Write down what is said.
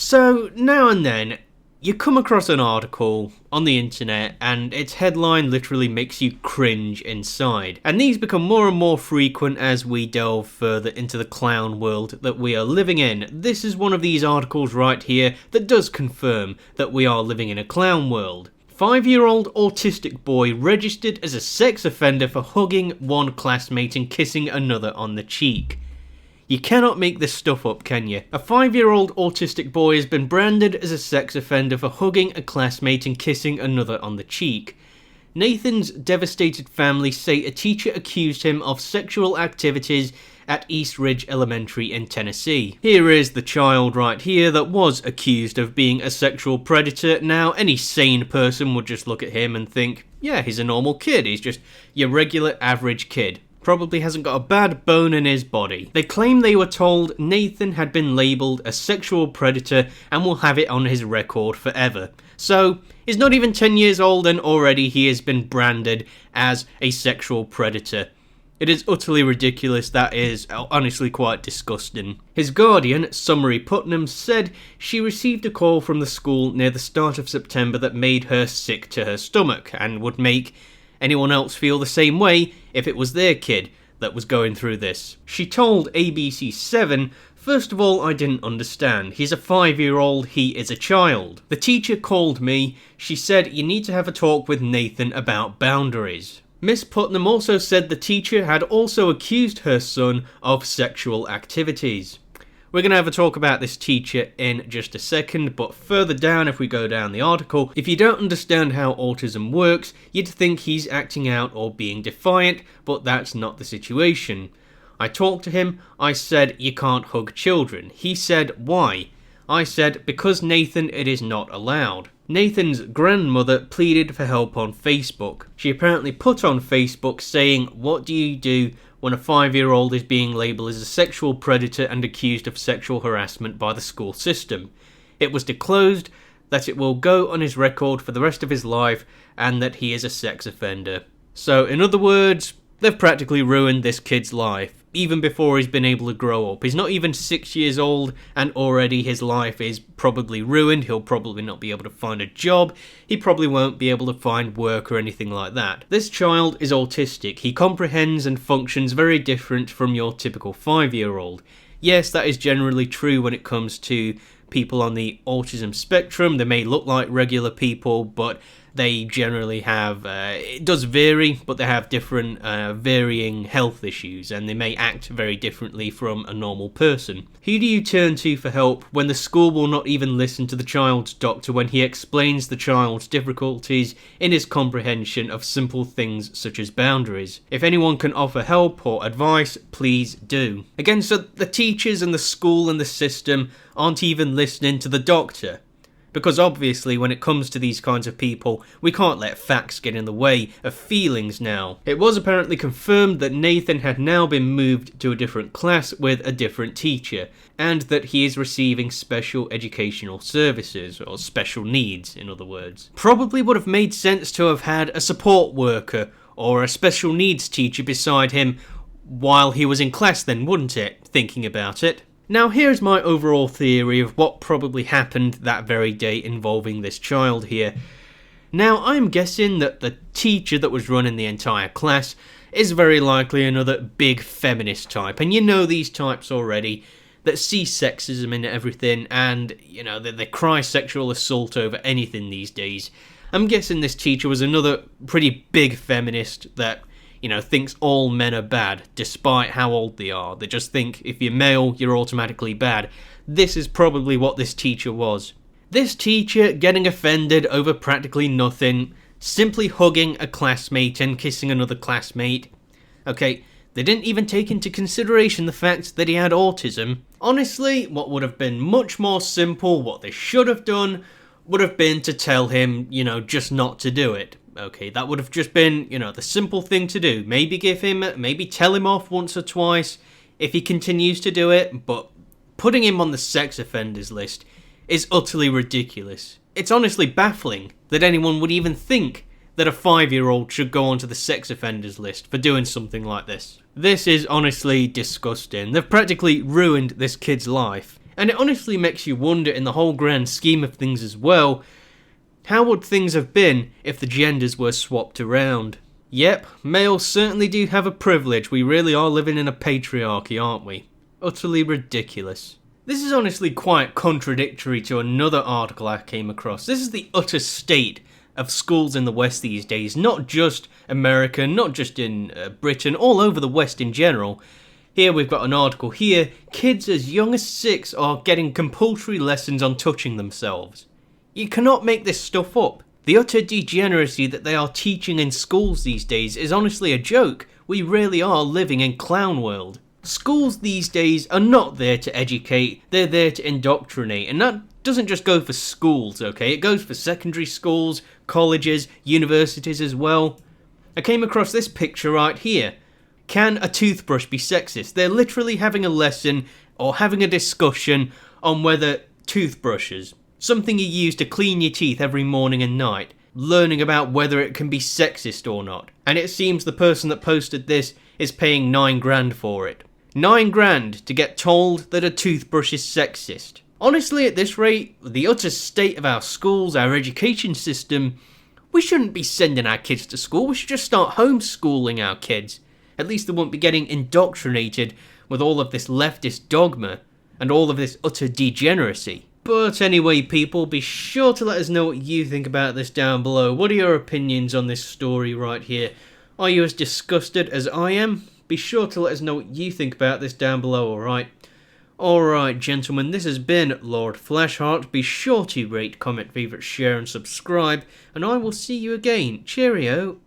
So, now and then, you come across an article on the internet and its headline literally makes you cringe inside. And these become more and more frequent as we delve further into the clown world that we are living in. This is one of these articles right here that does confirm that we are living in a clown world. 5-year-old autistic boy registered as a sex offender for hugging one classmate and kissing another on the cheek. You cannot make this stuff up, can you? A 5-year-old autistic boy has been branded as a sex offender for hugging a classmate and kissing another on the cheek. Nathan's devastated family say a teacher accused him of sexual activities at East Ridge Elementary in Tennessee. Here is the child right here that was accused of being a sexual predator. Now, any sane person would just look at him and think, yeah, he's a normal kid, he's just your regular average kid. Probably hasn't got a bad bone in his body. They claim they were told Nathan had been labelled a sexual predator and will have it on his record forever. So, he's not even 10 years old and already he has been branded as a sexual predator. It is utterly ridiculous. That is honestly quite disgusting. His guardian, Summary Putnam, said she received a call from the school near the start of September that made her sick to her stomach and would make anyone else feel the same way if it was their kid that was going through this. She told ABC7, "First of all, I didn't understand. He's a 5-year-old, he is a child. The teacher called me. She said, you need to have a talk with Nathan about boundaries." Miss Putnam also said the teacher had also accused her son of sexual activities. We're going to have a talk about this teacher in just a second, but further down, if we go down the article, if you don't understand how autism works, you'd think he's acting out or being defiant, but that's not the situation. I talked to him, I said, you can't hug children. He said, why? I said, because Nathan, it is not allowed. Nathan's grandmother pleaded for help on Facebook. She apparently put on Facebook saying, what do you do when a 5-year-old is being labelled as a sexual predator and accused of sexual harassment by the school system? It was disclosed that it will go on his record for the rest of his life and that he is a sex offender. So, in other words, they've practically ruined this kid's life, even before he's been able to grow up. He's not even 6 years old, and already his life is probably ruined. He'll probably not be able to find a job. He probably won't be able to find work or anything like that. This child is autistic. He comprehends and functions very different from your typical 5-year-old. Yes, that is generally true when it comes to people on the autism spectrum. They may look like regular people, but they generally have, it does vary, but they have different varying health issues, and they may act very differently from a normal person. Who do you turn to for help when the school will not even listen to the child's doctor when he explains the child's difficulties in his comprehension of simple things such as boundaries? If anyone can offer help or advice, please do. Again, so the teachers and the school and the system aren't even listening to the doctor. Because obviously when it comes to these kinds of people, we can't let facts get in the way of feelings now. It was apparently confirmed that Nathan had now been moved to a different class with a different teacher, and that he is receiving special educational services, or special needs in other words. Probably would have made sense to have had a support worker or a special needs teacher beside him while he was in class then, wouldn't it? Thinking about it. Now here's my overall theory of what probably happened that very day involving this child here. Now I'm guessing that the teacher that was running the entire class is very likely another big feminist type, and you know these types already that see sexism in everything, and you know they cry sexual assault over anything these days. I'm guessing this teacher was another pretty big feminist that, you know, thinks all men are bad, despite how old they are. They just think if you're male, you're automatically bad. This is probably what this teacher was. This teacher getting offended over practically nothing, simply hugging a classmate and kissing another classmate. Okay, they didn't even take into consideration the fact that he had autism. Honestly, what would have been much more simple, what they should have done, would have been to tell him, you know, just not to do it. Okay, that would have just been, you know, the simple thing to do. Maybe tell him off once or twice if he continues to do it, but putting him on the sex offenders list is utterly ridiculous. It's honestly baffling that anyone would even think that a 5-year-old should go onto the sex offenders list for doing something like this. This is honestly disgusting. They've practically ruined this kid's life. And it honestly makes you wonder, in the whole grand scheme of things as well, how would things have been if the genders were swapped around? Yep, males certainly do have a privilege. We really are living in a patriarchy, aren't we? Utterly ridiculous. This is honestly quite contradictory to another article I came across. This is the utter state of schools in the West these days. Not just America, not just in Britain, all over the West in general. Here we've got an article here. Kids as young as 6 are getting compulsory lessons on touching themselves. You cannot make this stuff up. The utter degeneracy that they are teaching in schools these days is honestly a joke. We really are living in clown world. Schools these days are not there to educate, they're there to indoctrinate, and that doesn't just go for schools, okay? It goes for secondary schools, colleges, universities as well. I came across this picture right here. Can a toothbrush be sexist? They're literally having a lesson or having a discussion on whether toothbrushes, something you use to clean your teeth every morning and night, learning about whether it can be sexist or not. And it seems the person that posted this is paying $9,000 for it. $9,000 to get told that a toothbrush is sexist. Honestly, at this rate, the utter state of our schools, our education system, we shouldn't be sending our kids to school. We should just start homeschooling our kids. At least they won't be getting indoctrinated with all of this leftist dogma and all of this utter degeneracy. But anyway, people, be sure to let us know what you think about this down below. What are your opinions on this story right here? Are you as disgusted as I am? Be sure to let us know what you think about this down below, alright? Alright, gentlemen, this has been Lord Fleshheart. Be sure to rate, comment, favourite, share and subscribe, and I will see you again. Cheerio.